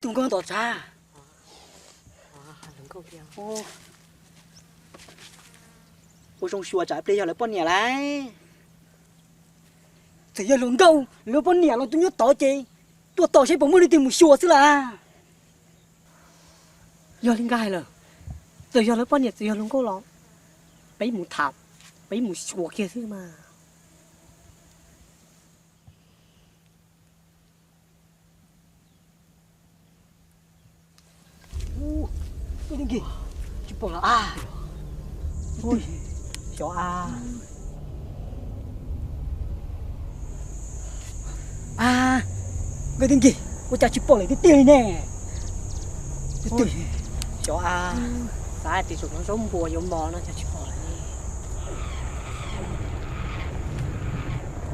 Tụi con tỏ ra. Đừng câu kia. Ôi trong chùa trái bây giờ là con nhà lại. Thì giờ lồng câu, lỡ con nhà nó tôi nhớ tỏ chị. Tôi tỏ sẽ bỗng mới đi tìm một chùa chứ là. Giờ lên gai rồi. Từ giờ lỡ con nhà từ giờ lồng câu lắm. Bấy một thảo, bấy một chùa kia chứ mà. Tôi đi kìa. Chú bỏ là à. Ôi, chó à. À, người tên kìa. Ôi chà chú bỏ lại cái tiền nè. Cái tiền. Chó à. Tại thì chúng nó sống bùa giống bò nó cho chú bỏ lại đi.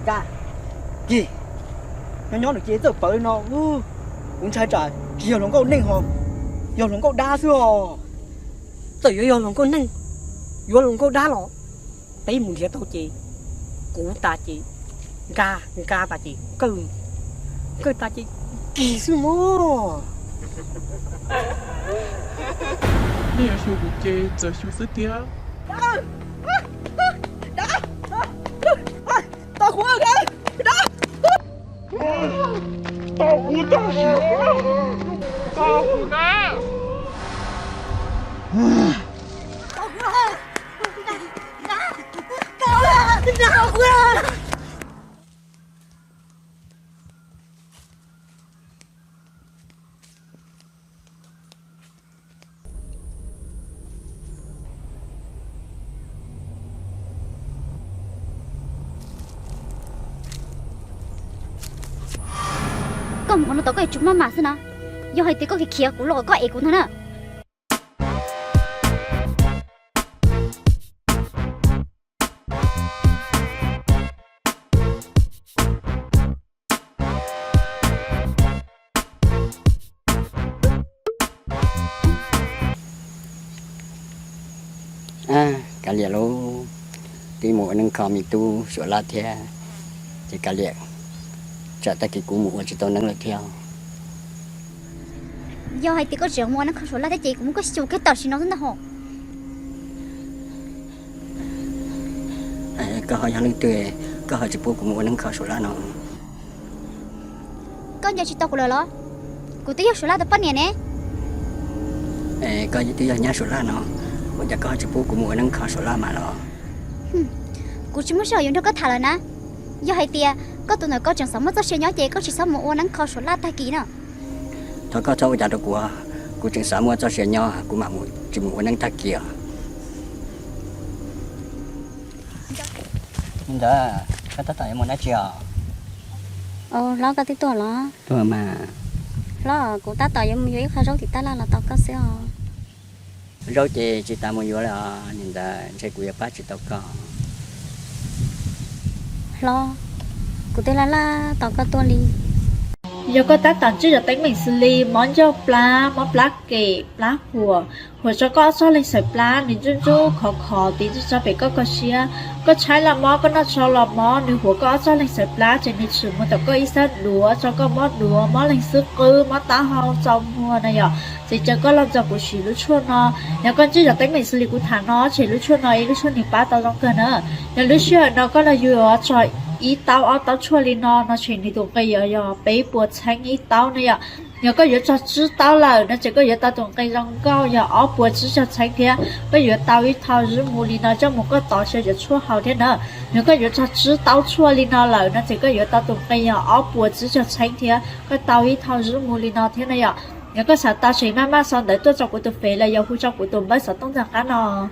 Ca. Gì? Nó được chế tập bởi nó. Cũng sai trời. Giờ nó có nên hồn. Giờ nó có đa xưa hồn. Từ giờ lồng câu nâng. Giờ lồng câu đá lọ. Bấy một thiệt tao chị. Cú ta chị. Ca ta chị. Cơ ta chị. Kỳ sư mô.你也是不给这修死爹？ Tao khóa rồi kìa. Đó. 大虎大蛇，大虎呢？ Tao khóa rồi. Tao khóa rồi. Còn nó tao có chúng mà sao giờ hay thì có cái kia của lò có ấy của nó nè. Cả liệt lô tí mùa nâng khom mi tu sửa la theo thì cả liệt trở tay cái cú mùa chỉ tao nâng lại theo Giờ hay thì có chuyện mua nó không số là thế chị cũng có chịu cái tờ xin nó rất hổ. có hỏi hắn tươi có hỏi chỉ bố của mùa nâng khom sửa la nó Có giờ chị tao của lời đó. Của tí số là tập bắt nè nè. có những thứ nhà sửa la nó bây giờ có hỏi chỉ bố của mùa nâng khom sửa la mà nó Của chúng mới sợ dùng đâu có thả rồi nè. Giờ hay thì có tụi nó có chẳng sống mất xe nhỏ chị có chỉ sống một ô nắng khó số là ta kỹ nè. thôi có cháu giờ đâu của trường xã mua cho xe nhỏ của mà một chỉ mùa nâng thắt kia đó cái tất cả mọi nói chuyện Lo cái tí tuổi lo. thôi mà Lo của ta tao giống như khai rau thì ta là tao có xe. rau chị ta mua vô là nhìn ta sẽ của bác chị tao có Lo của tên là tao có tuần đi. Giờ có tác tận chứ giờ tính mình xử lý món cho món kề, hùa cho có cho lên sợi nên chú khó tí cho phải có xia có trái là món có nó cho là món nếu hùa có cho lên sợi cho nên sử một tập có ít sát đũa cho có món lên sức cư món tá hao trong hùa này ạ thì chờ có làm cho của chỉ lúc chua nó nhà con chứ giờ tính mình xử lý của thằng nó chỉ lúc chua nó lúc chua thì ba tao trong cơ nữa nhà lúc chua nó có là vừa trời ý tao chua lên nó chuyển đi tụng cây giờ bé bùa tránh ý tao này ạ nhớ có giờ cho chứ tao là nó chỉ có giờ tao tụng cây rong cao giờ ó bùa chứ cho tránh thế có giờ tao ý thao rứ mù lên nó cho một cái tao sẽ giờ chua hào thế nữa nhớ có giờ cho chứ tao chua lên nó là nó chỉ có giờ tao tụng cây giờ ó bùa chứ cho tránh thế cái tao ý thao rứ mù lên nó thế này ạ nhớ có sao tao chỉ mang mang xong để tôi cho của tôi phê là giờ hú cho của tôi mới sợ tông ra cá nó